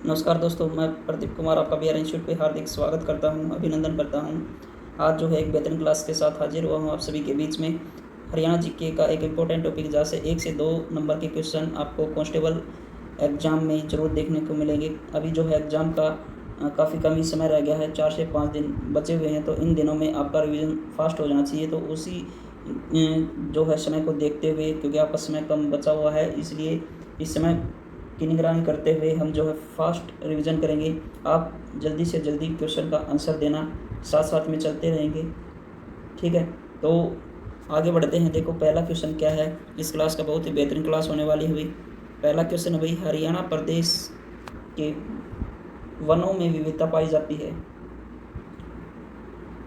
नमस्कार दोस्तों, मैं प्रदीप कुमार आपका बिहार इंस्टीट्यूट पे हार्दिक स्वागत करता हूं, अभिनंदन करता हूं। आज जो है एक बेहतरीन क्लास के साथ हाजिर हुआ हूं आप सभी के बीच में। हरियाणा जीके का एक इम्पोर्टेंट टॉपिक जहाँ से 1 से 2 नंबर के क्वेश्चन आपको कांस्टेबल एग्ज़ाम में ज़रूर देखने को मिलेंगे। अभी जो है एग्ज़ाम का काफ़ी कम ही समय रह गया है, 4 से 5 दिन बचे हुए हैं, तो इन दिनों में आपका रिवीजन फास्ट हो जाना चाहिए। तो उसी जो है समय को देखते हुए, क्योंकि आपका समय कम बचा हुआ है, इसलिए इस समय की निगरानी करते हुए हम जो है फास्ट रिवीजन करेंगे। आप जल्दी से जल्दी क्वेश्चन का आंसर देना, साथ साथ में चलते रहेंगे, ठीक है। तो आगे बढ़ते हैं। देखो पहला क्वेश्चन क्या है, इस क्लास का बहुत ही बेहतरीन क्लास होने वाली है भाई। पहला क्वेश्चन है भाई, हरियाणा प्रदेश के वनों में विविधता पाई जाती है।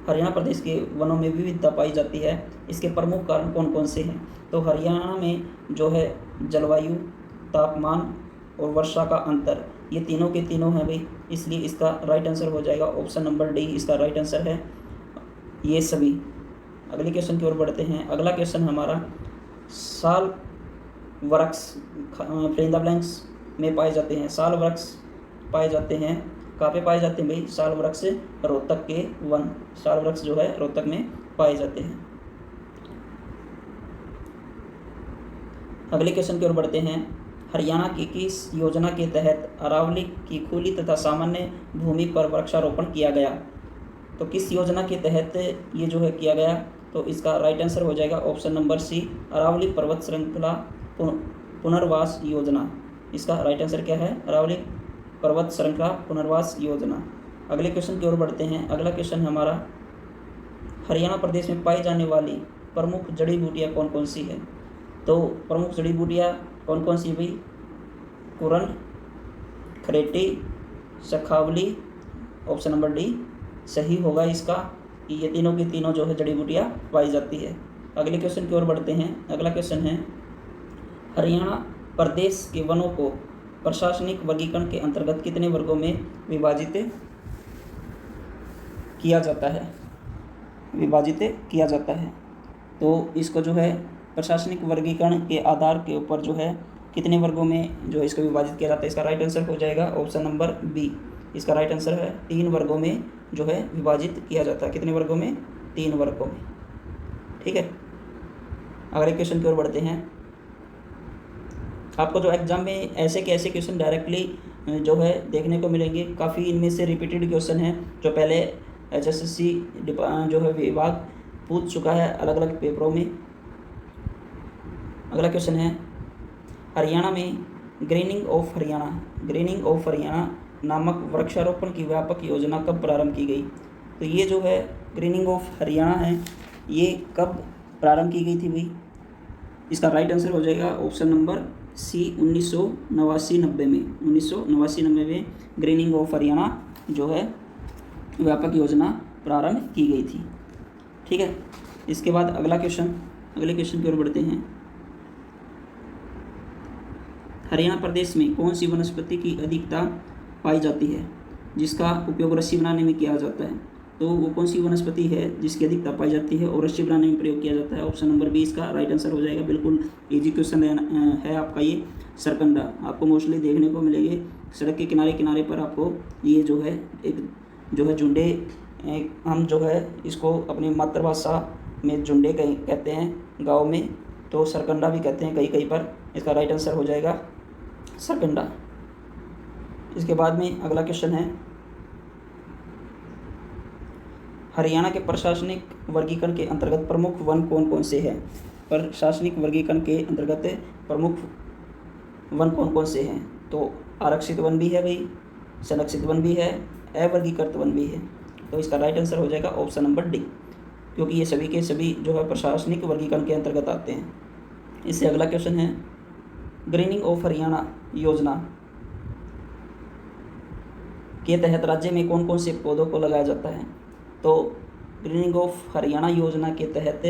हरियाणा प्रदेश के वनों में विविधता पाई जाती है, इसके प्रमुख कारण कौन कौन से हैं। तो हरियाणा में जो है जलवायु, तापमान और वर्षा का अंतर, ये तीनों के तीनों हैं भाई, इसलिए इसका राइट आंसर हो जाएगा ऑप्शन नंबर डी, इसका राइट आंसर है ये सभी। अगले क्वेश्चन की ओर बढ़ते हैं। अगला क्वेश्चन हमारा, साल वृक्ष फिल द ब्लैंक्स में पाए जाते हैं। साल वृक्ष पाए जाते हैं, कहाँ पे पाए जाते हैं भाई? साल वृक्ष रोहतक के वन, साल वृक्ष जो है रोहतक में पाए जाते हैं। अगले क्वेश्चन की ओर बढ़ते हैं। हरियाणा की किस योजना के तहत अरावली की खुली तथा सामान्य भूमि पर वृक्षारोपण किया गया? तो किस योजना के तहत ये जो है किया गया? तो इसका राइट आंसर हो जाएगा ऑप्शन नंबर सी, अरावली पर्वत श्रृंखला पुनर्वास योजना। इसका राइट आंसर क्या है? अरावली पर्वत श्रृंखला पुनर्वास योजना। अगले क्वेश्चन की ओर बढ़ते हैं। अगला क्वेश्चन हमारा, हरियाणा प्रदेश में पाई जाने वाली प्रमुख जड़ी बूटियाँ कौन कौन सी है? तो प्रमुख जड़ी बूटियाँ कौन कौन सी भाई? कुरन, खरेटी, सखावली, ऑप्शन नंबर डी सही होगा इसका, कि ये तीनों की तीनों जो है जड़ी बूटियाँ पाई जाती है। अगले क्वेश्चन की ओर बढ़ते हैं। अगला क्वेश्चन है, हरियाणा प्रदेश के वनों को प्रशासनिक वर्गीकरण के अंतर्गत कितने वर्गों में विभाजित किया जाता है? विभाजित किया जाता है। तो इसको जो है प्रशासनिक वर्गीकरण के आधार के ऊपर जो है कितने वर्गों में जो है इसको विभाजित किया जाता है? इसका राइट आंसर हो जाएगा ऑप्शन नंबर बी, इसका राइट आंसर है 3 वर्गों में जो है विभाजित किया जाता है। कितने वर्गों में? 3 वर्गों में, ठीक है। अगले क्वेश्चन की ओर बढ़ते हैं। आपको जो एग्जाम में ऐसे के ऐसे क्वेश्चन डायरेक्टली जो है देखने को मिलेंगे, काफ़ी इनमें से रिपीटेड क्वेश्चन हैं जो पहले HSSC जो है विभाग पूछ चुका है अलग अलग पेपरों में। अगला क्वेश्चन है, हरियाणा में ग्रीनिंग ऑफ हरियाणा नामक वृक्षारोपण की व्यापक योजना कब प्रारंभ की गई? तो ये जो है ग्रीनिंग ऑफ हरियाणा है, ये कब प्रारंभ की गई थी भाई? इसका राइट आंसर हो जाएगा ऑप्शन नंबर सी, 1989-90 में। 1989 में ग्रीनिंग ऑफ हरियाणा जो है व्यापक योजना प्रारंभ की गई थी, ठीक है। इसके बाद अगले क्वेश्चन की ओर बढ़ते हैं। हरियाणा प्रदेश में कौन सी वनस्पति की अधिकता पाई जाती है जिसका उपयोग रस्सी बनाने में किया जाता है? तो वो कौन सी वनस्पति है जिसकी अधिकता पाई जाती है और रस्सी बनाने में प्रयोग किया जाता है? ऑप्शन नंबर बी इसका राइट आंसर हो जाएगा। बिल्कुल इजी क्वेश्चन है आपका ये। सरकंडा आपको मोस्टली देखने को मिलेंगे सड़क के किनारे पर, आपको ये जो है एक जो है झुंडे, हम जो है इसको अपनी मातृभाषा में झुंडे कहते हैं गाँव में, तो सरकंडा भी कहते हैं कहीं पर। इसका राइट आंसर हो जाएगा सरकंडा। इसके बाद में अगला क्वेश्चन है, हरियाणा के प्रशासनिक वर्गीकरण के अंतर्गत प्रमुख वन कौन कौन से हैं? प्रशासनिक वर्गीकरण के अंतर्गत प्रमुख वन कौन कौन से हैं? तो आरक्षित वन भी है भाई, संरक्षित वन भी है, अवर्गीकृत वन भी है। तो इसका राइट आंसर हो जाएगा ऑप्शन नंबर डी, क्योंकि ये सभी के सभी जो है प्रशासनिक वर्गीकरण के अंतर्गत आते हैं। इससे अगला क्वेश्चन है, ग्रीनिंग ऑफ हरियाणा योजना के तहत राज्य में कौन कौन से पौधों को लगाया जाता है? तो ग्रीनिंग ऑफ हरियाणा योजना के तहत,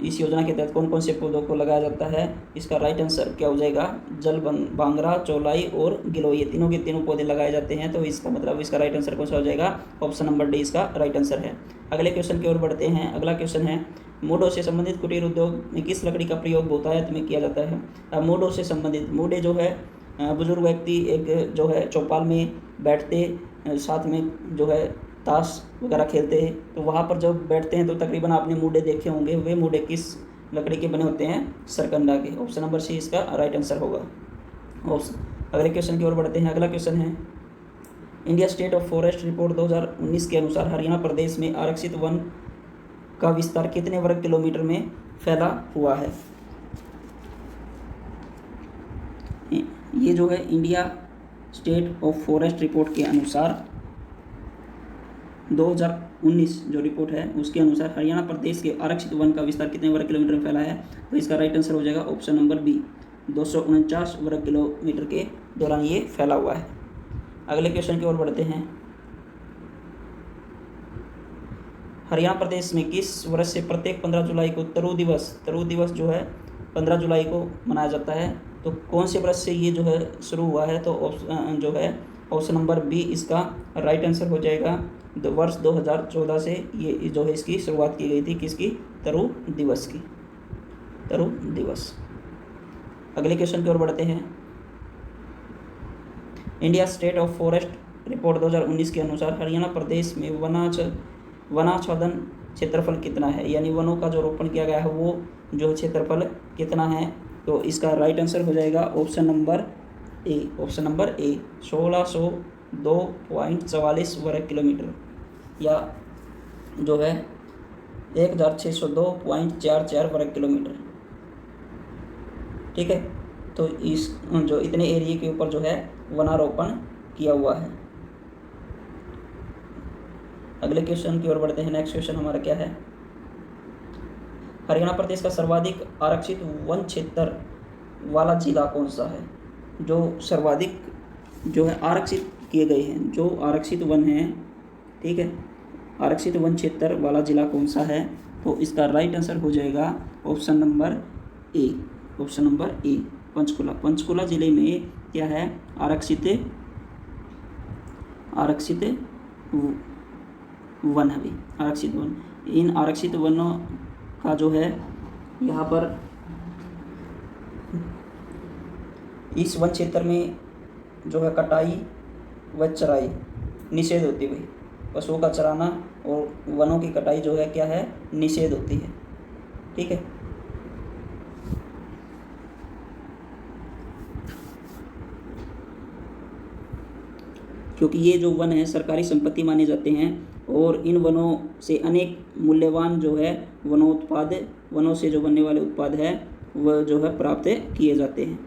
इस योजना के तहत कौन कौन से पौधों को लगाया जाता है? इसका राइट आंसर क्या हो जाएगा? जल बांगरा, चौलाई और गिलोय, ये तीनों के तीनों पौधे लगाए जाते हैं। तो इसका मतलब इसका राइट आंसर कौन सा हो जाएगा? ऑप्शन नंबर डी इसका राइट आंसर है। अगले क्वेश्चन की ओर बढ़ते हैं। अगला क्वेश्चन है, मूडों से संबंधित कुटीर उद्योग में किस लकड़ी का प्रयोग बहुतायत में किया जाता है? मूडों से संबंधित, मूडे जो है बुजुर्ग व्यक्ति एक जो है चौपाल में बैठते, साथ में जो है ताश वगैरह खेलते हैं, तो वहाँ पर जब बैठते हैं तो तकरीबन आपने मूडे देखे होंगे। वे मूडे किस लकड़ी के बने होते हैं? सरकंडा के। ऑप्शन नंबर सी इसका राइट आंसर होगा। अगले क्वेश्चन की ओर बढ़ते हैं। अगला क्वेश्चन है, India state of forest report 2019 के अनुसार हरियाणा प्रदेश में आरक्षित वन का विस्तार कितने वर्ग किलोमीटर में फैला हुआ है? ये जो है India state of forest report के अनुसार 2019 जो रिपोर्ट है उसके अनुसार हरियाणा प्रदेश के आरक्षित वन का विस्तार कितने वर्ग किलोमीटर में फैला है? तो इसका राइट आंसर हो जाएगा ऑप्शन नंबर बी, 249 वर्ग किलोमीटर के दौरान ये फैला हुआ है। अगले क्वेश्चन की ओर बढ़ते हैं। हरियाणा प्रदेश में किस वर्ष से प्रत्येक 15 जुलाई को तरु दिवस जो है 15 जुलाई को मनाया जाता है? तो कौन से वर्ष से ये जो है शुरू हुआ है? तो जो है ऑप्शन नंबर बी इसका राइट आंसर हो जाएगा। वर्ष 2014 से ये जो है इसकी शुरुआत की गई थी। किसकी? तरु दिवस की। तरु दिवस। अगले क्वेश्चन की ओर बढ़ते हैं। India state of forest report 2019 के अनुसार हरियाणा प्रदेश में वनाच्छादन क्षेत्रफल कितना है? यानी वनों का जो रोपण किया गया है वो जो क्षेत्रफल कितना है? तो इसका राइट आंसर हो जाएगा option number A. Option number A 1602.44 वर्ग किलोमीटर या जो है 1602.44 वर्ग किलोमीटर। ठीक है, तो इस जो इतने एरिया के ऊपर जो है वनारोपण किया हुआ है। अगले क्वेश्चन की ओर बढ़ते हैं। नेक्स्ट क्वेश्चन हमारा क्या है? हरियाणा प्रदेश का सर्वाधिक आरक्षित वन क्षेत्र वाला जिला कौन सा है? जो सर्वाधिक जो है आरक्षित किए गए हैं, जो आरक्षित वन हैं, ठीक है, आरक्षित वन क्षेत्र वाला जिला कौन सा है? तो इसका राइट आंसर हो जाएगा option number A. Option number A Panchkula. Panchkula जिले में क्या है? आरक्षित वन है भाई, आरक्षित वन। इन आरक्षित वनों का जो है यहाँ पर इस वन क्षेत्र में जो है कटाई व चराई निषेध होती हुई, पशुओं का चराना और वनों की कटाई जो है क्या है? निषेध होती है। ठीक है, क्योंकि ये जो वन है सरकारी संपत्ति माने जाते हैं और इन वनों से अनेक मूल्यवान जो है वनों से जो बनने वाले उत्पाद है वह जो है प्राप्त किए जाते हैं।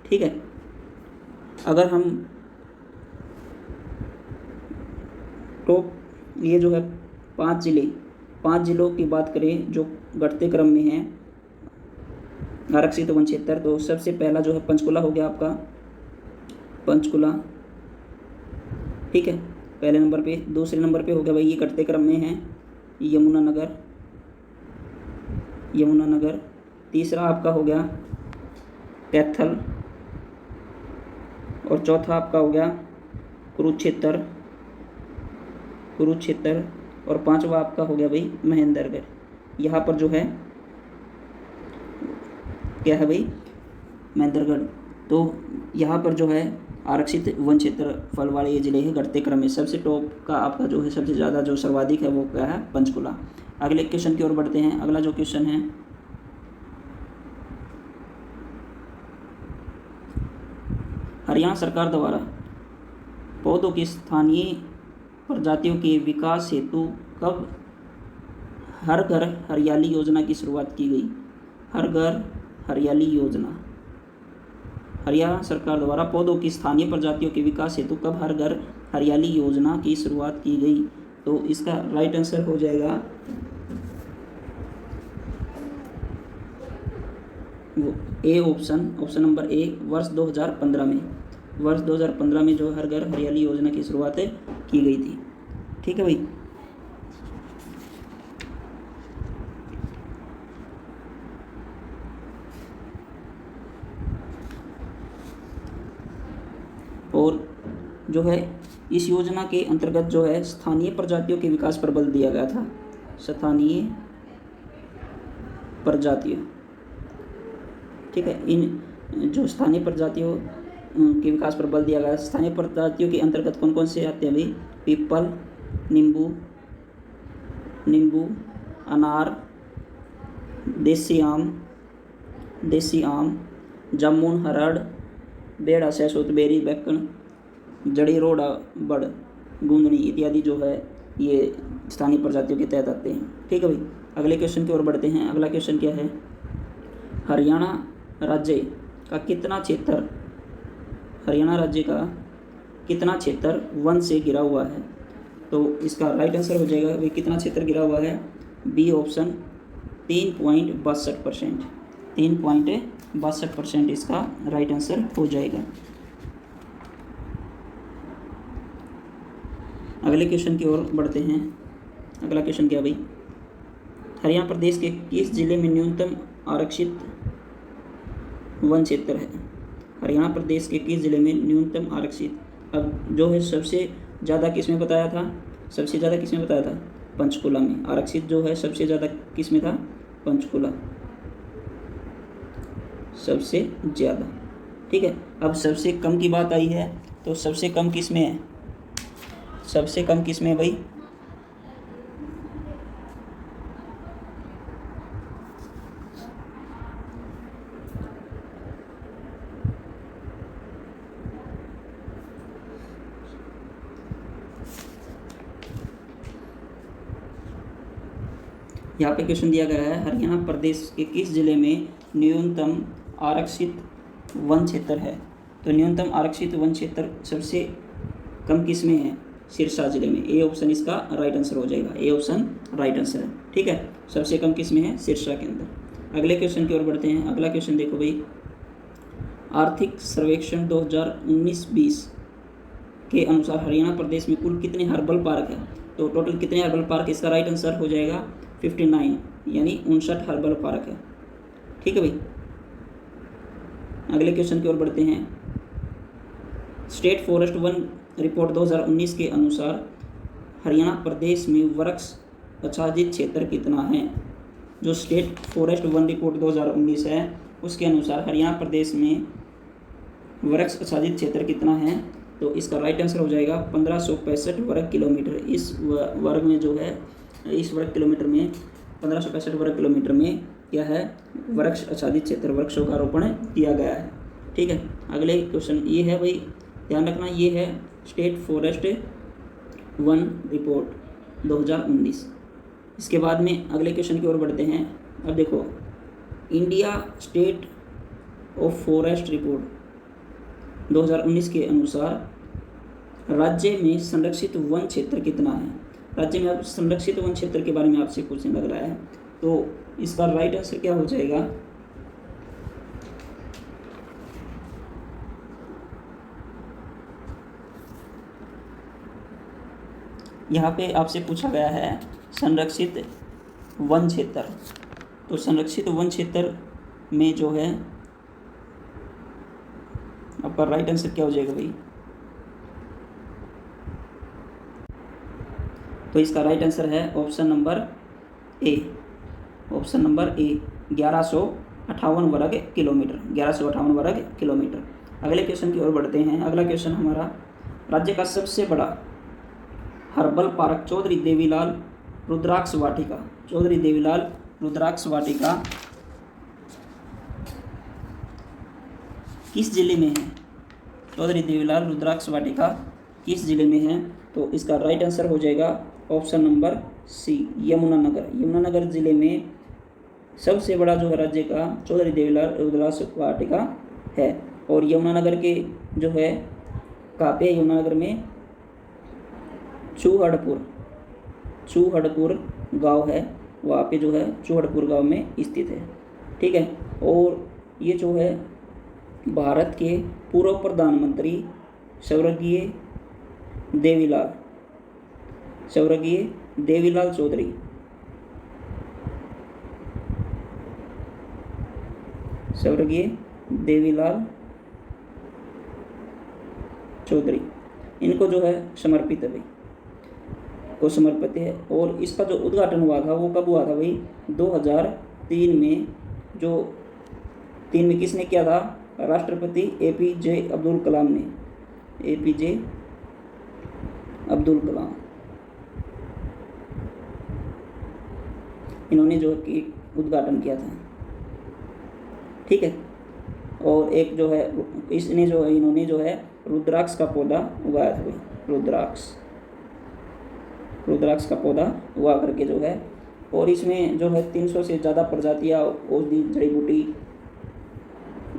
ठीक है, अगर हम टॉप ये जो है 5 जिलों की बात करें जो घटते क्रम में हैं आरक्षित वन क्षेत्र, तो सबसे पहला जो है पंचकुला हो गया आपका, पंचकुला। ठीक है, पहले नंबर पे। दूसरे नंबर पे हो गया भाई, ये घटते क्रम में है, यमुनानगर। तीसरा आपका हो गया कैथल और चौथा आपका हो गया कुरुक्षेत्र और पांचवा आपका हो गया भाई महेंद्रगढ़। यहाँ पर जो है क्या है भाई? महेंद्रगढ़। तो यहाँ पर जो है आरक्षित वन क्षेत्र फल वाले ये जिले हैं घटते क्रम में। सबसे टॉप का आपका जो है सबसे ज़्यादा जो सर्वाधिक है वो क्या है? पंचकुला। अगले क्वेश्चन की ओर बढ़ते हैं। अगला जो क्वेश्चन है, हरियाणा सरकार द्वारा पौधों की स्थानीय प्रजातियों के विकास हेतु कब हर घर हरियाली योजना की शुरुआत की गई? हर घर हरियाली योजना। हरियाणा सरकार द्वारा पौधों की स्थानीय प्रजातियों के विकास हेतु कब हर घर हरियाली योजना की शुरुआत की गई? तो इसका राइट आंसर हो जाएगा ए ऑप्शन नंबर ए, वर्ष 2015 में। वर्ष 2015 में जो हर घर हरियाली योजना की शुरुआत की गई थी। ठीक है भाई, और जो है इस योजना के अंतर्गत जो है स्थानीय प्रजातियों के विकास पर बल दिया गया था। स्थानीय प्रजातियों, ठीक है, इन जो स्थानीय प्रजातियों के विकास पर बल दिया गया। स्थानीय प्रजातियों के अंतर्गत कौन कौन से आते हैं भाई? पीपल, नींबू, अनार, देसी आम, जामुन, हरड़, बेड़ा, सहसोत, बेरी, बैकन, जड़ी, रोड़ा, बड़, गूंदनी इत्यादि जो है ये स्थानीय प्रजातियों के तहत आते हैं। ठीक है भाई, अगले क्वेश्चन की ओर बढ़ते हैं। अगला क्वेश्चन क्या है? हरियाणा राज्य का कितना क्षेत्र वन से घिरा हुआ है? तो इसका राइट आंसर हो जाएगा भाई कितना क्षेत्र घिरा हुआ है? B option 3.62%। 3.62% इसका राइट आंसर हो जाएगा। अगले क्वेश्चन की ओर बढ़ते हैं। अगला क्वेश्चन क्या भाई? हरियाणा प्रदेश के किस जिले में न्यूनतम आरक्षित वन क्षेत्र है? हरियाणा प्रदेश के किस जिले में न्यूनतम आरक्षित, अब जो है सबसे ज़्यादा किस में बताया था? सबसे ज़्यादा किस में बताया था? पंचकुला में। आरक्षित जो है सबसे ज़्यादा किस में था? पंचकुला सबसे ज़्यादा। ठीक है, अब सबसे कम की बात आई है तो सबसे कम किस में है? सबसे कम किस में है भाई? यहाँ पे क्वेश्चन दिया गया है हरियाणा प्रदेश के किस जिले में न्यूनतम आरक्षित वन क्षेत्र है? तो न्यूनतम आरक्षित वन क्षेत्र सबसे कम किस में है? सिरसा जिले में। ए ऑप्शन इसका राइट आंसर हो जाएगा। ए ऑप्शन राइट आंसर है। ठीक है, सबसे कम किस में है? सिरसा के अंदर। अगले क्वेश्चन की ओर बढ़ते हैं। अगला क्वेश्चन देखो भाई, आर्थिक सर्वेक्षण 2019-20 के अनुसार हरियाणा प्रदेश में कुल कितने हर्बल पार्क है? तो टोटल कितने हर्बल पार्क? इसका राइट आंसर हो जाएगा 59, यानी 59 हर्बल पार्क है। ठीक है भाई, अगले क्वेश्चन की ओर बढ़ते हैं। स्टेट फॉरेस्ट वन रिपोर्ट 2019 के अनुसार हरियाणा प्रदेश में वृक्ष आच्छादित क्षेत्र कितना है? जो स्टेट फॉरेस्ट वन रिपोर्ट 2019 है उसके अनुसार हरियाणा प्रदेश में वृक्ष आच्छादित क्षेत्र कितना है? तो इसका राइट आंसर हो जाएगा 1565 वर्ग किलोमीटर। इस वर्ग में जो है, इस वर्ग किलोमीटर में 1565 वर्ग किलोमीटर में क्या है? वृक्ष आच्छादित क्षेत्र, वृक्षों का रोपण किया गया है। ठीक है, अगले क्वेश्चन ये है भाई, ध्यान रखना, ये है स्टेट फॉरेस्ट वन रिपोर्ट 2019। इसके बाद में अगले क्वेश्चन की ओर बढ़ते हैं। अब देखो, India state of forest report 2019 के अनुसार राज्य में संरक्षित वन क्षेत्र कितना है? राज्य में अब संरक्षित वन क्षेत्र के बारे में आपसे पूछने लग रहा है, तो इसका राइट आंसर क्या हो जाएगा? यहाँ पे आपसे पूछा गया है संरक्षित वन क्षेत्र, तो संरक्षित वन क्षेत्र में जो है आपका राइट आंसर क्या हो जाएगा भाई? तो इसका राइट आंसर है option number A. Option number A 1158 वर्ग किलोमीटर। 1158 वर्ग किलोमीटर। अगले क्वेश्चन की ओर बढ़ते हैं। अगला क्वेश्चन हमारा, राज्य का सबसे बड़ा हर्बल पार्क चौधरी देवीलाल रुद्राक्ष वाटिका। चौधरी देवीलाल रुद्राक्ष वाटिका किस जिले में है? चौधरी देवीलाल रुद्राक्ष वाटिका किस जिले में है? तो इसका राइट आंसर हो जाएगा option number C, Yamunanagar. Yamunanagar जिले में सबसे बड़ा जो है राज्य का चौधरी देवीलाल रुद्राक्ष वाटिका है। और यमुनानगर के जो है कहाँ पे? यमुनानगर में चूहड़पुर गांव है, वहाँ पे जो है चूहड़पुर गांव में स्थित है। ठीक है, और ये जो है भारत के पूर्व प्रधानमंत्री स्वर्गीय देवीलाल चौधरी इनको जो है समर्पित है भाई, को समर्पित है। और इसका जो उद्घाटन हुआ था वो कब हुआ था भाई? 2003 में। जो 3 में किसने किया था? राष्ट्रपति APJ अब्दुल कलाम ने, APJ अब्दुल कलाम, इन्होंने जो कि उद्घाटन किया था। ठीक है। और एक जो है इन्होंने जो है रुद्राक्ष का पौधा उगाया था भाई, रुद्राक्ष का पौधा उगा करके जो है, और इसमें जो है 300 से ज़्यादा प्रजातियाँ, औषधि, जड़ी बूटी,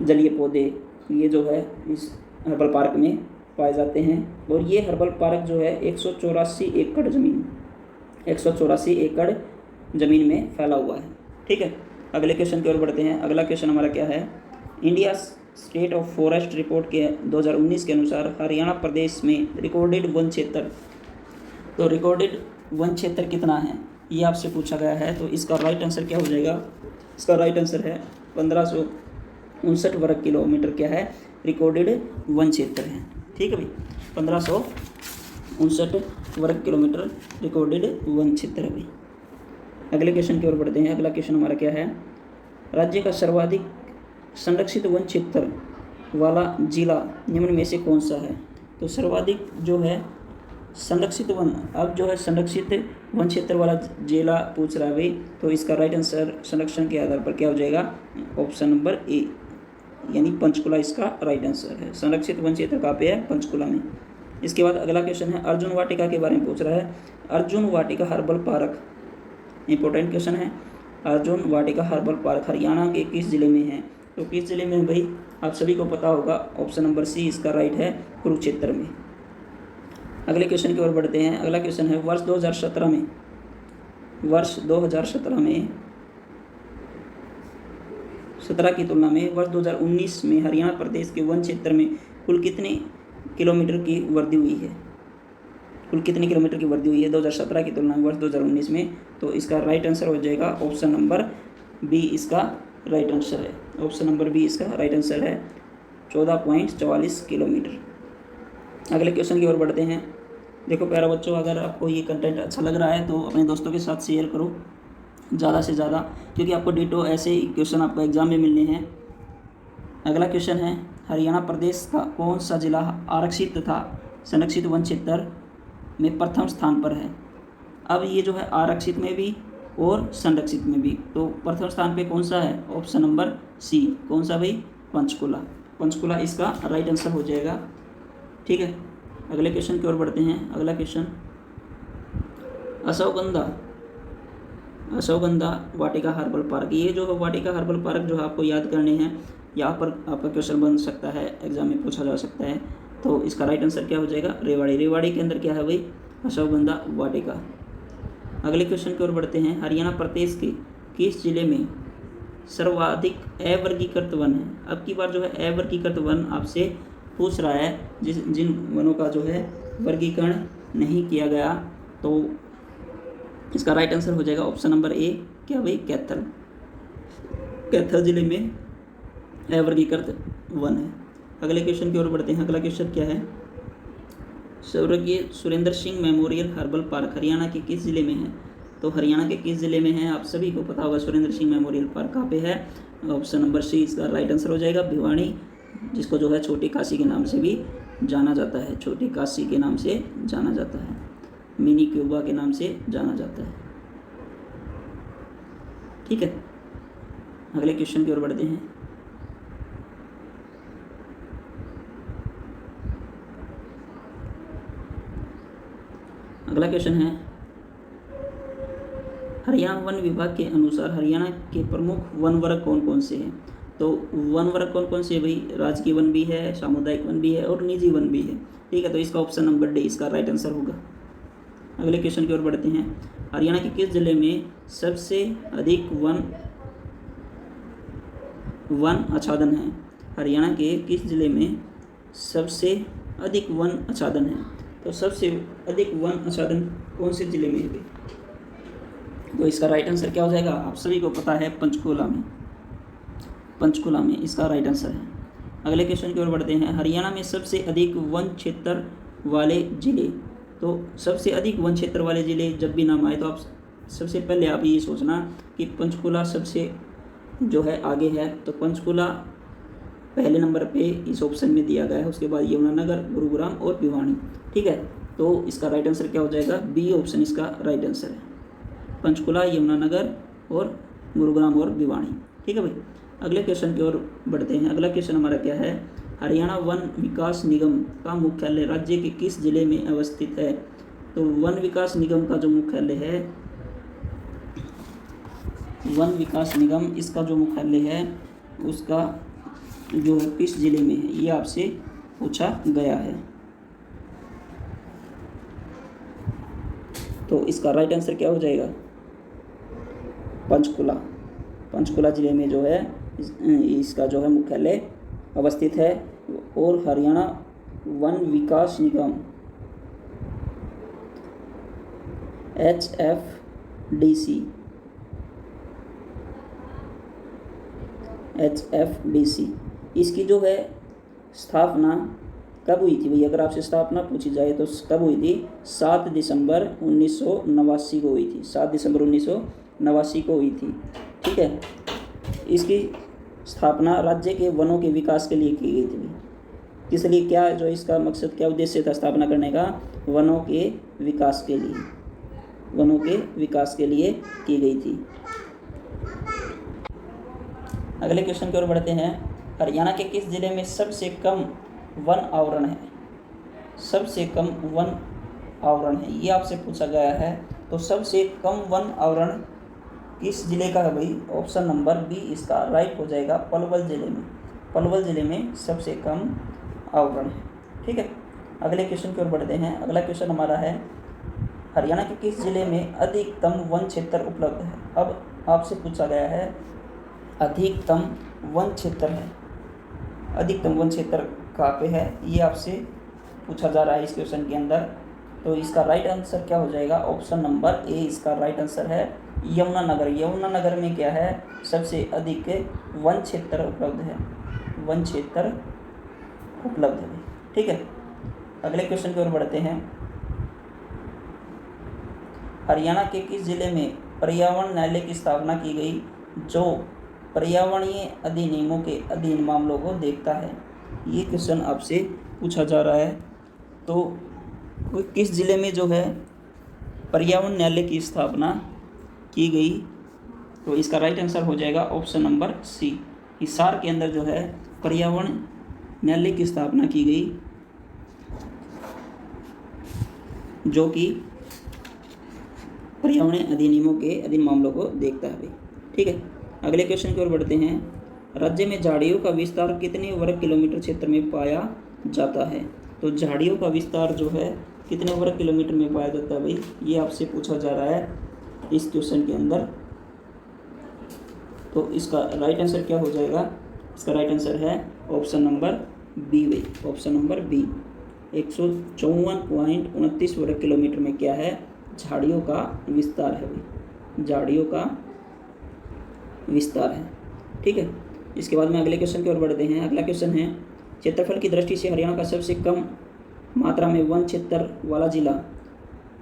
जलीय पौधे, ये जो है इस हर्बल पार्क में पाए जाते हैं। और ये हर्बल पार्क जो है 184 एकड़ ज़मीन में फैला हुआ है। ठीक है। अगले क्वेश्चन की ओर बढ़ते हैं। अगला क्वेश्चन हमारा क्या है, India state of forest report के 2019 के अनुसार हरियाणा प्रदेश में रिकॉर्डेड वन क्षेत्र, तो रिकॉर्डेड वन क्षेत्र कितना है ये आपसे पूछा गया है। तो इसका राइट आंसर क्या हो जाएगा, इसका राइट आंसर है 1559 वर्ग किलोमीटर क्या है, रिकॉर्डेड वन क्षेत्र है। ठीक है भाई, 1559 वर्ग किलोमीटर रिकॉर्डेड वन क्षेत्र है भाई। अगले क्वेश्चन की ओर बढ़ते हैं। अगला क्वेश्चन हमारा क्या है, राज्य का सर्वाधिक संरक्षित वन क्षेत्र वाला जिला निम्न में से कौन सा है। तो सर्वाधिक जो है संरक्षित वन, अब जो है संरक्षित वन क्षेत्र वाला जिला पूछ रहा है भाई, तो इसका राइट आंसर संरक्षण के आधार पर क्या हो जाएगा, ऑप्शन नंबर ए, यानी पंचकुला इसका राइट आंसर है। संरक्षित वन क्षेत्र कहाँ पे है, पंचकुला में। इसके बाद अगला क्वेश्चन है, अर्जुन वाटिका के बारे में पूछ रहा है। अर्जुन वाटिका हर्बल पार्क, इंपॉर्टेंट क्वेश्चन है। अर्जुन वाटिका हर्बल पार्क हरियाणा के किस जिले में है, तो किस जिले में भाई, आप सभी को पता होगा, ऑप्शन नंबर सी इसका राइट है, कुरुक्षेत्र में। अगले क्वेश्चन की ओर बढ़ते हैं। अगला क्वेश्चन है, वर्ष 2017 में 17 की तुलना में वर्ष 2019 में हरियाणा प्रदेश के वन क्षेत्र में कुल कितने किलोमीटर की वृद्धि हुई है, कुल कितने किलोमीटर की वृद्धि हुई है 2017 की तुलना में वर्ष 2019 में। तो इसका राइट आंसर हो जाएगा ऑप्शन नंबर बी, इसका राइट आंसर है। ऑप्शन नंबर बी इसका राइट आंसर है, 14.44 किलोमीटर। अगले क्वेश्चन की ओर बढ़ते हैं। देखो प्यारा बच्चों, अगर आपको ये कंटेंट अच्छा लग रहा है तो अपने दोस्तों के साथ शेयर करो ज़्यादा से ज़्यादा, क्योंकि आपको डिटो ऐसे ही क्वेश्चन आपको एग्जाम में मिलने हैं। अगला क्वेश्चन है, हरियाणा प्रदेश का कौन सा जिला आरक्षित तथा संरक्षित वन क्षेत्र में प्रथम स्थान पर है। अब ये जो है आरक्षित में भी और संरक्षित में भी, तो प्रथम स्थान पे कौन सा है, ऑप्शन नंबर सी, कौन सा भाई, पंचकुला इसका राइट आंसर हो जाएगा। ठीक है। अगले क्वेश्चन की ओर बढ़ते हैं। अगला क्वेश्चन, अशोकगंधा वाटिका हर्बल पार्क, ये जो वाटिका हर्बल पार्क जो है आपको याद करने हैं, यहाँ पर आपका क्वेश्चन बन सकता है, एग्जाम में पूछा जा सकता है। तो इसका राइट आंसर क्या हो जाएगा, रेवाड़ी के अंदर क्या है भाई, अशोकगंधा वाटिका। अगले क्वेश्चन की ओर बढ़ते हैं। हरियाणा प्रदेश के किस जिले में सर्वाधिक अवर्गीकृत वन है। अब की बार जो है अवर्गीकृत वन आपसे पूछ रहा है, जिन वनों का जो है वर्गीकरण नहीं किया गया, तो इसका राइट आंसर हो जाएगा ऑप्शन नंबर ए, क्या भाई, कैथल जिले में अवर्गीकृत वन है। अगले क्वेश्चन की ओर बढ़ते हैं। अगला क्वेश्चन क्या है, स्वर्गीय Surendra Singh memorial herbal park Haryana के किस जिले में है। तो हरियाणा के किस जिले में है, आप सभी को पता होगा सुरेंद्र सिंह मेमोरियल पार्क कहाँ पे है, ऑप्शन नंबर सी इसका राइट आंसर हो जाएगा, भिवानी, जिसको जो है छोटी काशी के नाम से भी जाना जाता है, छोटी काशी के नाम से जाना जाता है, मिनी क्यूबा के नाम से जाना जाता है। ठीक है। अगले क्वेश्चन की ओर बढ़ते हैं। अगला क्वेश्चन है, हरियाणा वन विभाग के अनुसार हरियाणा के प्रमुख वन वर्ग कौन कौन से हैं। तो वन वर्ग कौन कौन से है भाई, राजकीय वन भी है, सामुदायिक वन भी है और निजी वन भी है। ठीक है, तो इसका ऑप्शन नंबर डी इसका राइट आंसर होगा। अगले क्वेश्चन की ओर बढ़ते हैं। हरियाणा के किस जिले में सबसे अधिक वन आच्छादन है। हरियाणा के किस जिले में सबसे अधिक वन आच्छादन है। तो सबसे अधिक वन आच्छादन कौन से जिले में है, तो इसका राइट आंसर क्या हो जाएगा, आप सभी को पता है, पंचकुला में इसका राइट आंसर है। अगले क्वेश्चन की ओर बढ़ते हैं। हरियाणा में सबसे अधिक वन क्षेत्र वाले जिले। तो सबसे अधिक वन क्षेत्र वाले जिले जब भी नाम आए तो आप सबसे पहले आप ये सोचना कि पंचकुला सबसे जो है आगे है, तो पंचकुला पहले नंबर पे इस ऑप्शन में दिया गया है, उसके बाद यमुनानगर, गुरुग्राम और भिवानी। ठीक है, तो इसका राइट आंसर क्या हो जाएगा, बी ऑप्शन इसका राइट आंसर है, पंचकुला, यमुनानगर और गुरुग्राम और भिवानी। ठीक है भाई, अगले क्वेश्चन की ओर बढ़ते हैं। अगला क्वेश्चन हमारा क्या है, हरियाणा वन विकास निगम का मुख्यालय राज्य के किस जिले में अवस्थित है। तो वन विकास निगम का जो मुख्यालय है, वन विकास निगम इसका जो मुख्यालय है उसका जो है किस जिले में है, ये आपसे पूछा गया है। तो इसका राइट आंसर क्या हो जाएगा, पंचकुला। पंचकुला जिले में जो है इसका जो है मुख्यालय अवस्थित है। और हरियाणा वन विकास निगम HFDC इसकी जो है स्थापना कब हुई थी भाई, अगर आपसे स्थापना पूछी जाए तो कब हुई थी, 7 दिसंबर 1989 को हुई थी, 7 दिसंबर 1989 को हुई थी। ठीक है, इसकी स्थापना राज्य के वनों के विकास के लिए की गई थी। किस लिए, क्या जो इसका मकसद, क्या उद्देश्य था स्थापना करने का, वनों के विकास के लिए, वनों के विकास के लिए की गई थी। अगले क्वेश्चन की ओर बढ़ते हैं। हरियाणा के किस जिले में सबसे कम वन आवरण है, सबसे कम वन आवरण है, ये आपसे पूछा गया है। तो सबसे कम वन आवरण किस जिले का है भाई, ऑप्शन नंबर बी इसका राइट हो जाएगा, पलवल जिले में। पलवल जिले में सबसे कम आवरण है। ठीक है, अगले क्वेश्चन की ओर बढ़ते हैं। अगला क्वेश्चन हमारा है, हरियाणा के किस जिले में अधिकतम वन क्षेत्र उपलब्ध है। अब आपसे पूछा गया है अधिकतम वन क्षेत्र है, अधिकतम वन क्षेत्र कहाँ पे है, ये आपसे पूछा जा रहा है इस क्वेश्चन के अंदर। तो इसका राइट आंसर क्या हो जाएगा, ऑप्शन नंबर ए इसका राइट आंसर है, यमुनानगर। यमुनानगर में क्या है, सबसे अधिक वन क्षेत्र उपलब्ध है, वन क्षेत्र उपलब्ध है। ठीक है, अगले क्वेश्चन की ओर बढ़ते हैं। हरियाणा के किस जिले में पर्यावरण न्यायालय की स्थापना की गई जो पर्यावरणीय अधिनियमों के अधीन मामलों को देखता है। ये क्वेश्चन आपसे पूछा जा रहा है। तो किस जिले में जो है पर्यावरण न्यायालय की स्थापना की गई, तो इसका राइट आंसर हो जाएगा ऑप्शन नंबर सी, हिसार के अंदर जो है पर्यावरण न्यायालय की स्थापना की गई जो कि पर्यावरण अधिनियमों के अधीन मामलों को देखता है भाई। ठीक है, अगले क्वेश्चन की ओर बढ़ते हैं। राज्य में झाड़ियों का विस्तार कितने वर्ग किलोमीटर क्षेत्र में पाया जाता है। तो झाड़ियों का विस्तार जो है कितने वर्ग किलोमीटर में पाया जाता है भाई, ये आपसे पूछा जा रहा है इस क्वेश्चन के अंदर। तो इसका राइट आंसर क्या हो जाएगा, इसका राइट आंसर है ऑप्शन नंबर बी भाई, ऑप्शन नंबर बी। 154.29 वर्ग किलोमीटर में क्या है, झाड़ियों का विस्तार है भाई, झाड़ियों का विस्तार है। ठीक है, इसके बाद में अगले क्वेश्चन की ओर बढ़ते हैं। अगला क्वेश्चन है, क्षेत्रफल की दृष्टि से हरियाणा का सबसे कम मात्रा में वन क्षेत्र वाला जिला।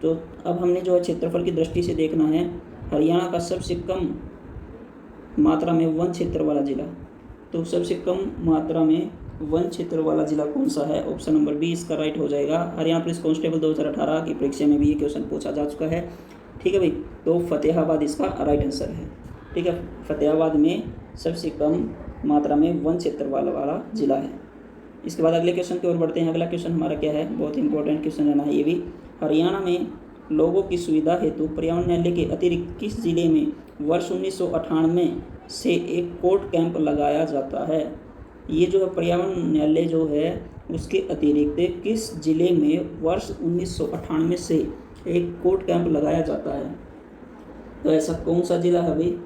तो अब हमने जो है क्षेत्रफल की दृष्टि से देखना है हरियाणा का सबसे कम मात्रा में वन क्षेत्र वाला जिला। तो सबसे कम मात्रा में वन क्षेत्र वाला जिला कौन सा है, ऑप्शन नंबर बी इसका राइट हो जाएगा। हरियाणा पुलिस कांस्टेबल 2018 की परीक्षा में भी ये क्वेश्चन पूछा जा चुका है। ठीक है भाई, तो फतेहाबाद इसका राइट आंसर है। ठीक है, फतेहाबाद में सबसे कम मात्रा में वन क्षेत्र वाला जिला है। इसके बाद अगले क्वेश्चन की ओर बढ़ते हैं। अगला क्वेश्चन हमारा क्या है, बहुत इंपॉर्टेंट क्वेश्चन रहना है ये भी। हरियाणा में लोगों की सुविधा हेतु पर्यावरण न्यायालय के अतिरिक्त किस जिले में वर्ष 1998 से एक कोर्ट कैंप लगाया जाता है। ये जो है पर्यावरण न्यायालय जो है उसके अतिरिक्त किस जिले में वर्ष 1998 से एक कोर्ट कैंप लगाया जाता है। तो ऐसा कौन सा जिला है भाई,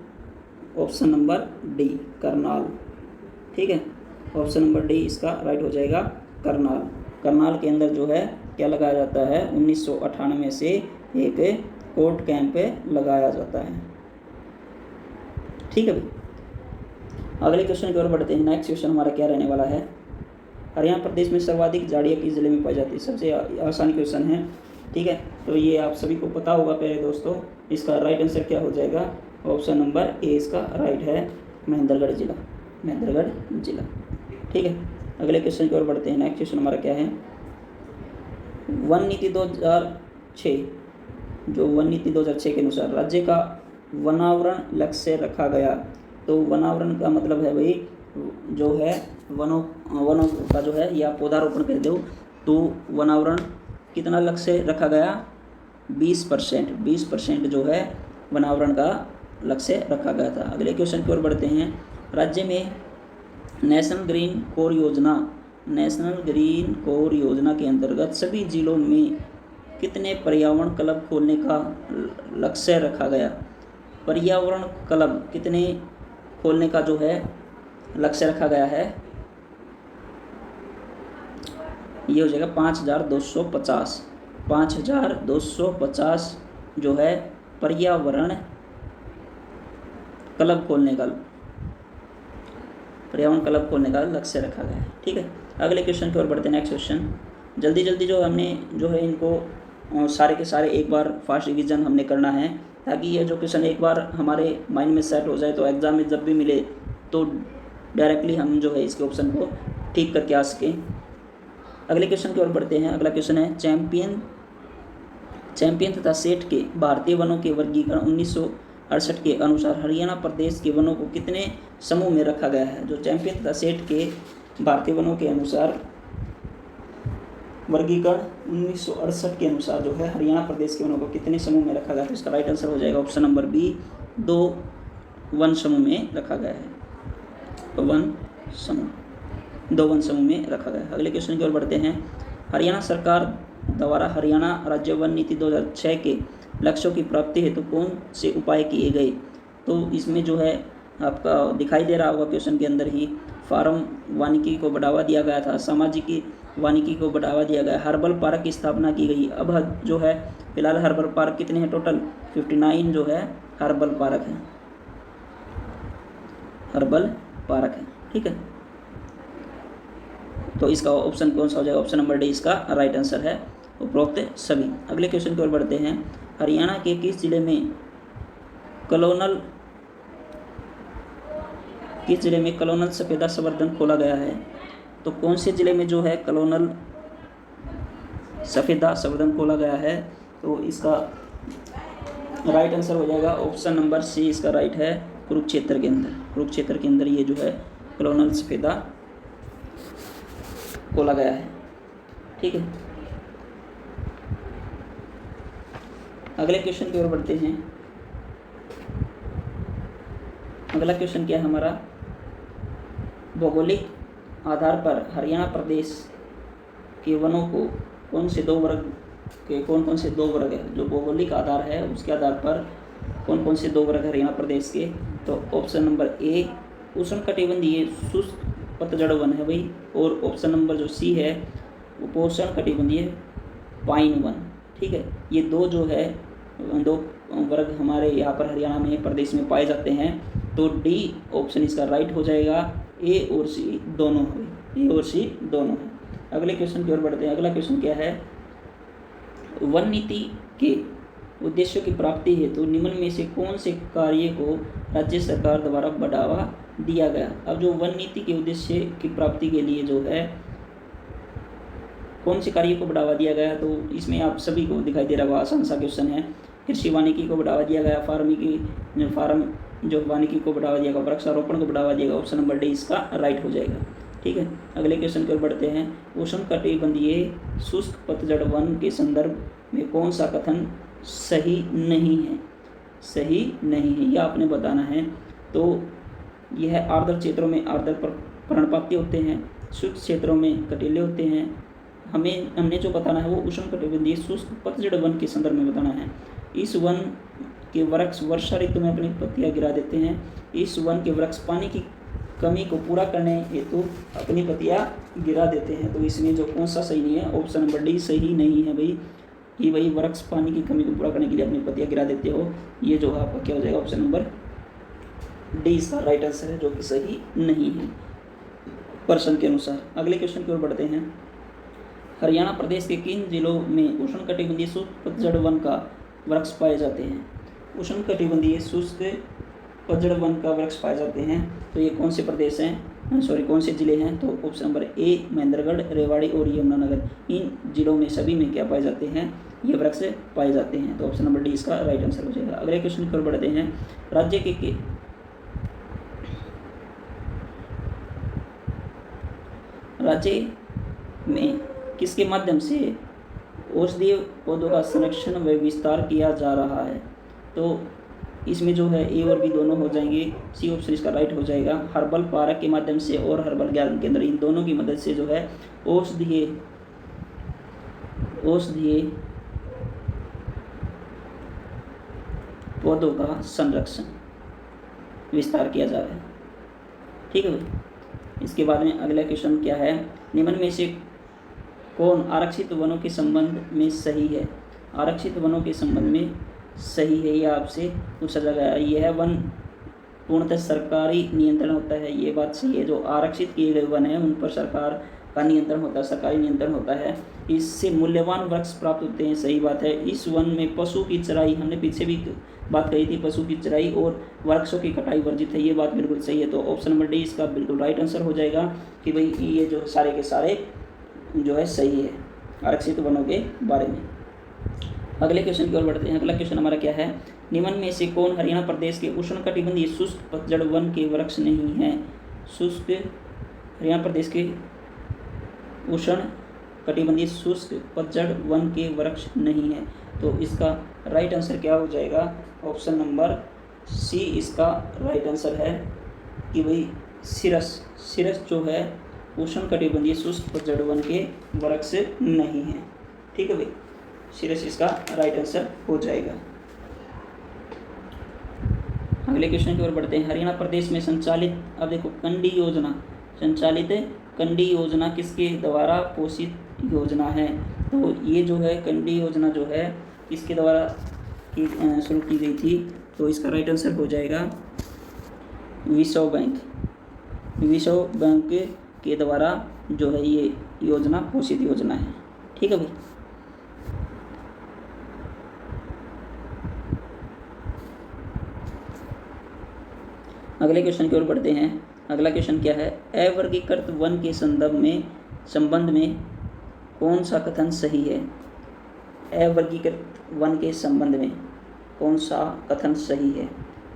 ऑप्शन नंबर डी करनाल। ठीक है, ऑप्शन नंबर डी इसका राइट हो जाएगा, करनाल। करनाल के अंदर जो है क्या लगाया जाता है, 1998 से एक कोर्ट कैंप लगाया जाता है। ठीक है भाई, अगले क्वेश्चन की ओर बढ़ते हैं। नेक्स्ट क्वेश्चन हमारा क्या रहने वाला है, हरियाणा प्रदेश में सर्वाधिक झाड़ियाँ किस जिले में पाई जाती है। सबसे आसान क्वेश्चन है। ठीक है, तो ये आप सभी को पता होगा पहले दोस्तों। इसका राइट आंसर क्या हो जाएगा, ऑप्शन नंबर ए इसका राइट है, महेंद्रगढ़ जिला, महेंद्रगढ़ जिला। ठीक है, अगले क्वेश्चन की ओर बढ़ते हैं। नेक्स्ट क्वेश्चन हमारा क्या है, वन नीति 2006, जो वन नीति 2006 के अनुसार राज्य का वनावरण लक्ष्य रखा गया। तो वनावरण का मतलब है भाई जो है वनों का जो है या पौधारोपण कर दो, तो वनावरण कितना लक्ष्य रखा गया, 20% जो है वनावरण का लक्ष्य रखा गया था। अगले क्वेश्चन की ओर बढ़ते हैं। राज्य में नेशनल ग्रीन कोर योजना के अंतर्गत सभी जिलों में कितने पर्यावरण क्लब खोलने का लक्ष्य रखा गया। पर्यावरण क्लब कितने खोलने का जो है लक्ष्य रखा गया है, ये हो जाएगा 5250 जो है पर्यावरण क्लब खोलने का लक्ष्य रखा गया है। ठीक है, अगले क्वेश्चन की ओर बढ़ते हैं। नेक्स्ट क्वेश्चन जल्दी जो हमने जो है इनको सारे के सारे एक बार फास्ट रिवीजन हमने करना है, ताकि ये जो क्वेश्चन एक बार हमारे माइंड में सेट हो जाए तो एग्ज़ाम में जब भी मिले तो डायरेक्टली हम जो है इसके ऑप्शन को ठीक करके आ सकें। अगले क्वेश्चन की ओर बढ़ते हैं। अगला क्वेश्चन है चैंपियन तथा सेठ के भारतीय वनों के वर्गीकरण 1968 के अनुसार हरियाणा प्रदेश के वनों को कितने समूह में रखा गया है। जो चैंपियन तथा सेठ के भारतीय वनों के अनुसार वर्गीकरण 1968 के अनुसार जो है हरियाणा प्रदेश के वनों को कितने समूह में रखा गया है, तो इसका राइट आंसर हो जाएगा ऑप्शन नंबर बी, 2 वन समूह में रखा गया है। 2 वन समूह में रखा गया है। अगले क्वेश्चन की ओर बढ़ते हैं। हरियाणा सरकार द्वारा हरियाणा राज्य वन नीति 2006 के लक्ष्यों की प्राप्ति हेतु कौन से उपाय किए गए। तो इसमें जो है आपका दिखाई दे रहा होगा क्वेश्चन के अंदर ही, फार्म वानिकी को बढ़ावा दिया गया था, सामाजिक वानिकी को बढ़ावा दिया गया, हर्बल पार्क की स्थापना की गई। अब जो है फिलहाल हर्बल पार्क कितने हैं, टोटल 59 जो है हर्बल पार्क है, ठीक है। तो इसका ऑप्शन कौन सा हो जाएगा, ऑप्शन नंबर डी इसका राइट आंसर है, उपरोक्त सभी। अगले क्वेश्चन की ओर बढ़ते हैं। हरियाणा के किस जिले में कलोनल सफेदा संवर्धन खोला गया है। तो कौन से जिले में जो है कलोनल सफेदा संवर्धन खोला गया है, तो इसका राइट आंसर हो जाएगा ऑप्शन नंबर सी, इसका राइट है कुरुक्षेत्र के अंदर ये जो है कलोनल सफेदा खोला गया है, ठीक है। अगले क्वेश्चन की ओर बढ़ते हैं। अगला क्वेश्चन क्या है हमारा, भौगोलिक आधार पर हरियाणा प्रदेश के वनों को कौन से दो वर्ग है। जो भौगोलिक आधार है उसके आधार पर कौन कौन से 2 वर्ग हरियाणा प्रदेश के, तो ऑप्शन नंबर ए उष्णकटिबंधीय शुष्क पतझड़ वन है भाई, और ऑप्शन नंबर जो सी है उपोष्ण कटिबंधीय पाइन वन, ठीक है। ये 2 जो है 2 वर्ग हमारे यहाँ पर हरियाणा में प्रदेश में पाए जाते हैं, तो डी ऑप्शन इसका राइट हो जाएगा, ए और सी दोनों है। अगले क्वेश्चन की ओर बढ़ते हैं। अगला क्वेश्चन क्या है, वन नीति के उद्देश्यों की प्राप्ति हेतु निम्न में से कौन से कार्य को राज्य सरकार द्वारा बढ़ावा दिया गया। अब जो वन नीति के उद्देश्य की प्राप्ति के लिए जो है कौन से कार्य को बढ़ावा दिया गया, तो इसमें आप सभी को दिखाई दे रहा होगा, आसान सा क्वेश्चन है। कृषि वानिकी को बढ़ावा दिया गया, वानिकी को बढ़ावा दिया गया, वृक्षारोपण को बढ़ावा दिया गया, ऑप्शन नंबर डी इसका राइट हो जाएगा, ठीक है। अगले क्वेश्चन की ओर बढ़ते हैं। उष्णकटिबंधीय शुष्क पतझड़ वन के संदर्भ में कौन सा कथन सही नहीं है, यह आपने बताना है। तो यह आर्द्र क्षेत्रों में आर्द्र पर्णपाती होते हैं, शुष्क क्षेत्रों में कटीले होते हैं। हमने जो बताना है वो उष्णकटिबंधीय शुष्क पतझड़ वन के संदर्भ में बताना है। इस वन के वृक्ष वर्षा ऋतु में अपनी पत्तियां गिरा देते हैं। इस वन के वृक्ष पानी की कमी को पूरा करने हेतु अपनी पत्तियां गिरा देते हैं। तो इसमें जो कौन सा सही नहीं है, ऑप्शन नंबर डी सही नहीं है भाई, कि भाई वृक्ष पानी की कमी को पूरा करने के लिए अपनी पत्तियां गिरा देते हो। ये जो आपका क्या हो जाएगा, ऑप्शन नंबर डी इसका राइट आंसर है, जो कि सही नहीं है प्रश्न के अनुसार। अगले क्वेश्चन की ओर बढ़ते हैं। हरियाणा प्रदेश के किन जिलों में उष्णकटिबंधीय शुष्क पतझड़ वन का वृक्ष पाए जाते हैं। उष्णकटिबंधीय शुष्क पतझड़ वन का वृक्ष पाए जाते हैं, तो ये कौन से प्रदेश हैं, सॉरी कौन से जिले हैं, तो option number A Mahendragarh, Rewari और यमुनानगर, इन जिलों में सभी में क्या पाए जाते हैं, ये वृक्ष पाए जाते हैं। तो ऑप्शन नंबर डी इसका राइट आंसर हो जाएगा। अगले क्वेश्चन की ओर बढ़ते हैं। राज्य में किसके माध्यम से औषधीय पौधों का संरक्षण व विस्तार किया जा रहा है, तो इसमें जो है ए और बी दोनों हो जाएंगे, सी ऑप्शन इसका राइट हो जाएगा। हर्बल पार्क के माध्यम से और हर्बल ज्ञान केंद्र, इन दोनों की मदद से जो है औषधीय पौधों का संरक्षण विस्तार किया जा रहा है। ठीक है भाई। इसके बाद में अगला क्वेश्चन क्या है, निम्न में से कौन आरक्षित वनों के संबंध में सही है। आरक्षित वनों के संबंध में सही है, यह आपसे पूछा जा गया। यह वन पूर्णतः सरकारी नियंत्रण होता है, ये बात सही है। जो आरक्षित किए गए वन हैं उन पर सरकार का नियंत्रण होता है, सरकारी नियंत्रण होता है। इससे मूल्यवान वृक्ष प्राप्त होते हैं, सही बात है। इस वन में पशु की चराई, हमने पीछे भी बात कही थी, पशु की चराई और वृक्षों की कटाई वर्जित है, ये बात बिल्कुल सही है। तो ऑप्शन नंबर डी इसका बिल्कुल राइट आंसर हो जाएगा कि भाई ये जो सारे के सारे जो है सही है आरक्षित वनों के बारे में। अगले क्वेश्चन की ओर बढ़ते हैं। अगला क्वेश्चन हमारा क्या है, निम्न में से कौन हरियाणा प्रदेश के उष्णकटिबंधीय शुष्क पतझड़ वन के वृक्ष नहीं है। हरियाणा प्रदेश के उष्णकटिबंधीय शुष्क पतझड़ वन के वृक्ष नहीं है, तो इसका राइट आंसर क्या हो जाएगा, ऑप्शन नंबर सी इसका राइट आंसर है कि भाई सिरस जो है उष्णकटिबंधीय शुष्क पतझड़ वन के वृक्ष नहीं है। ठीक है भाई, सिरस इसका राइट आंसर हो जाएगा। अगले क्वेश्चन की ओर बढ़ते हैं। हरियाणा प्रदेश में संचालित, अब देखो कंडी योजना किसके द्वारा पोषित योजना है, तो ये जो है कंडी योजना जो है किसके द्वारा शुरू की गई थी, तो इसका राइट आंसर हो जाएगा विश्व बैंक के द्वारा जो है ये योजना पोषित योजना है। ठीक है भाई। अगले क्वेश्चन की ओर बढ़ते हैं। अगला क्वेश्चन क्या है, अवर्गीकृत वन के संबंध में कौन सा कथन सही है। अवर्गीकृत वन के संबंध में कौन सा कथन सही है,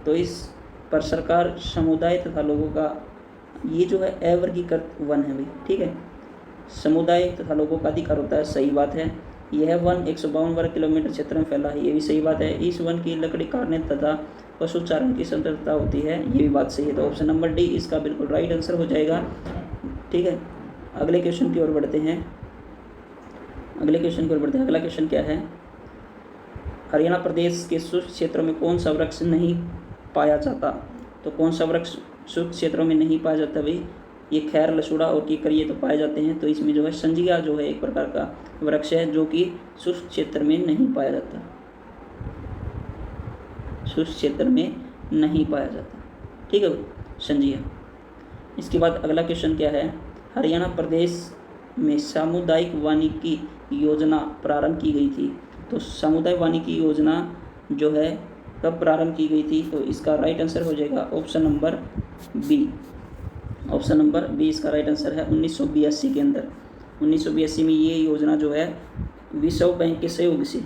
तो इस पर सरकार समुदाय तथा लोगों का, ये जो है अवर्गीकृत वन है भाई, ठीक है, समुदाय तथा लोगों का अधिकार होता है, सही बात है। यह वन 152 वर्ग किलोमीटर क्षेत्र में फैला है, ये भी सही बात है। इस वन की लकड़ी काटने तथा पशुचारण की स्वतंत्रता होती है, ये भी बात सही है। तो ऑप्शन नंबर डी इसका बिल्कुल राइट आंसर हो जाएगा। ठीक है। अगले क्वेश्चन की ओर बढ़ते हैं। अगला क्वेश्चन क्या है, हरियाणा प्रदेश के शुष्क क्षेत्रों में कौन सा वृक्ष नहीं पाया जाता, तो कौन सा वृक्ष शुष्क क्षेत्रों में नहीं पाया जाता भाई, ये खैर, लसूड़ा और कीकर ये तो पाए जाते हैं। तो इसमें जो है संजिया जो है एक प्रकार का वृक्ष है जो कि शुष्क क्षेत्र में नहीं पाया जाता, शुष्क क्षेत्र में नहीं पाया जाता। ठीक है भाई, संजिया। इसके बाद अगला क्वेश्चन क्या है, हरियाणा प्रदेश में सामुदायिक वानिकी योजना प्रारंभ की गई थी, तो सामुदायिक वानिकी योजना जो है कब प्रारंभ की गई थी, तो इसका राइट आंसर हो जाएगा ऑप्शन नंबर बी इसका राइट आंसर है 1982 के अंदर। 1982 में ये योजना जो है विश्व बैंक के सहयोग से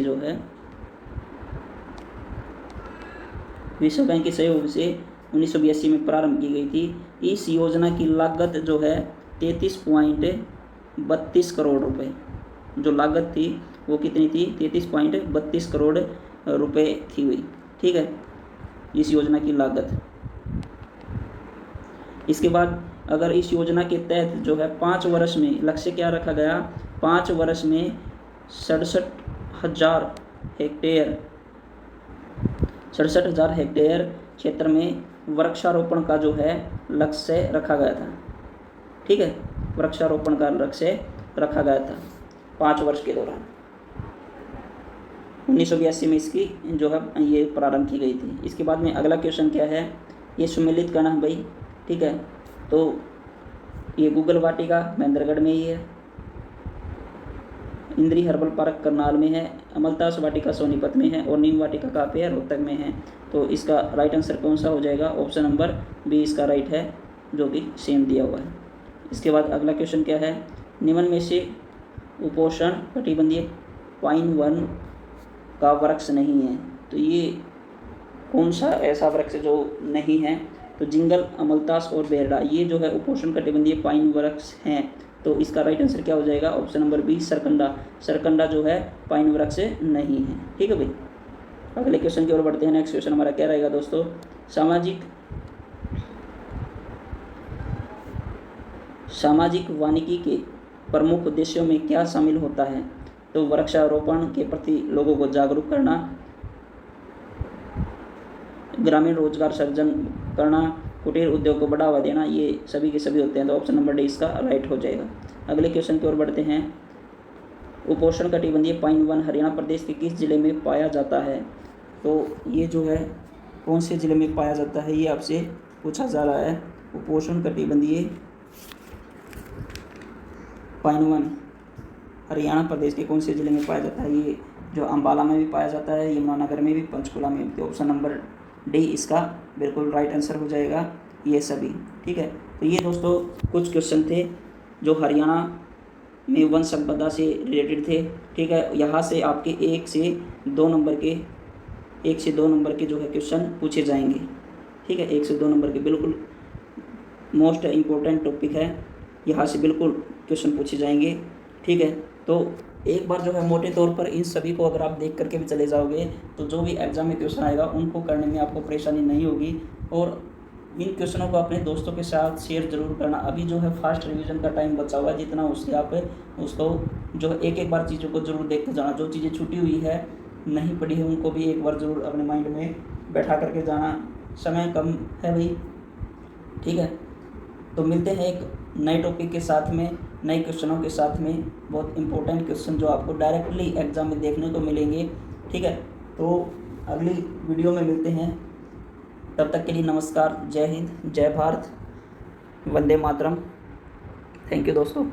जो है विश्व बैंक के सहयोग से 1982 में प्रारंभ की गई थी। इस योजना की लागत जो है 33.32 करोड़ रुपए, जो लागत थी वो कितनी थी, 33.32 करोड़ रुपए थी हुई। ठीक है, इस योजना की लागत। इसके बाद अगर इस योजना के तहत जो है 5 वर्ष में लक्ष्य क्या रखा गया, 5 वर्ष में 67,000 हेक्टेयर क्षेत्र में वृक्षारोपण का जो है लक्ष्य रखा गया था। ठीक है, वृक्षारोपण का लक्ष्य रखा गया था 5 वर्ष के दौरान। 1982 में इसकी जो है ये प्रारंभ की गई थी। इसके बाद में अगला क्वेश्चन क्या है, ये सुमेलित करना है भाई। ठीक है, तो ये गूगल वाटिका महेंद्रगढ़ में ही है, इंद्री हर्बल पार्क करनाल में है, अमलतास वाटिका सोनीपत में है और नीम वाटिका कहाँ पे है, रोहतक में है। तो इसका राइट आंसर कौन सा हो जाएगा, ऑप्शन नंबर बी इसका राइट है, जो कि सेम दिया हुआ है। इसके बाद अगला क्वेश्चन क्या है, निम्न में से उपोष्ण कटिबंधीय पाइन वन का वृक्ष नहीं है। तो ये कौन सा ऐसा वृक्ष जो नहीं है, तो जिंगल, अमलतास और बेरडा, ये जो है उपोष्ण कटिबंधीय पाइन वृक्ष हैं। तो इसका राइट आंसर क्या हो जाएगा, ऑप्शन नंबर बी सरकंडा। सरकंडा जो है पाइन वृक्ष नहीं है। ठीक है भाई, अगले क्वेश्चन की ओर बढ़ते हैं। नेक्स्ट क्वेश्चन हमारा क्या रहेगा दोस्तों, सामाजिक वानिकी के प्रमुख उद्देश्यों में क्या शामिल होता है। तो वृक्षारोपण के प्रति लोगों को जागरूक करना, ग्रामीण रोजगार सृजन करना, कुटीर उद्योग को बढ़ावा देना, ये सभी के सभी होते हैं। तो ऑप्शन नंबर डी इसका राइट हो जाएगा। अगले क्वेश्चन की ओर बढ़ते हैं। उपोष्ण कटिबंधीय पाइन वन हरियाणा प्रदेश के किस जिले में पाया जाता है। तो ये जो है कौन से जिले में पाया जाता है, ये आपसे पूछा जा रहा है। उपोष्ण कटिबंधीय पाइन वन हरियाणा प्रदेश के कौन से जिले में पाया जाता है। ये जो अम्बाला में भी पाया जाता है, यमुनानगर में भी, पंचकुला में भी। तो ऑप्शन नंबर डी इसका बिल्कुल राइट आंसर हो जाएगा, ये सभी। ठीक है, तो ये दोस्तों कुछ क्वेश्चन थे जो हरियाणा में वन संपदा से रिलेटेड थे। ठीक है, यहाँ से आपके 1 से 2 नंबर के जो है क्वेश्चन पूछे जाएंगे। ठीक है, 1 से 2 नंबर के बिल्कुल मोस्ट इम्पोर्टेंट टॉपिक है, यहाँ से बिल्कुल क्वेश्चन पूछे जाएंगे। ठीक है, तो एक बार जो है मोटे तौर पर इन सभी को अगर आप देख करके भी चले जाओगे तो जो भी एग्जाम में क्वेश्चन आएगा उनको करने में आपको परेशानी नहीं होगी। और इन क्वेश्चनों को अपने दोस्तों के साथ शेयर जरूर करना। अभी जो है फास्ट रिवीजन का टाइम बचा हुआ है, जितना उसके आप उसको जो है एक बार चीज़ों को जरूर देखते जाना। जो चीज़ें छूटी हुई है, नहीं पढ़ी है, उनको भी एक बार जरूर अपने माइंड में बैठा करके जाना। समय कम है भाई। ठीक है, तो मिलते हैं एक नए टॉपिक के साथ में, नए क्वेश्चनों के साथ में, बहुत इंपॉर्टेंट क्वेश्चन जो आपको डायरेक्टली एग्जाम में देखने को मिलेंगे। ठीक है, तो अगली वीडियो में मिलते हैं। तब तक के लिए नमस्कार, जय हिंद, जय भारत, वंदे मातरम। थैंक यू दोस्तों।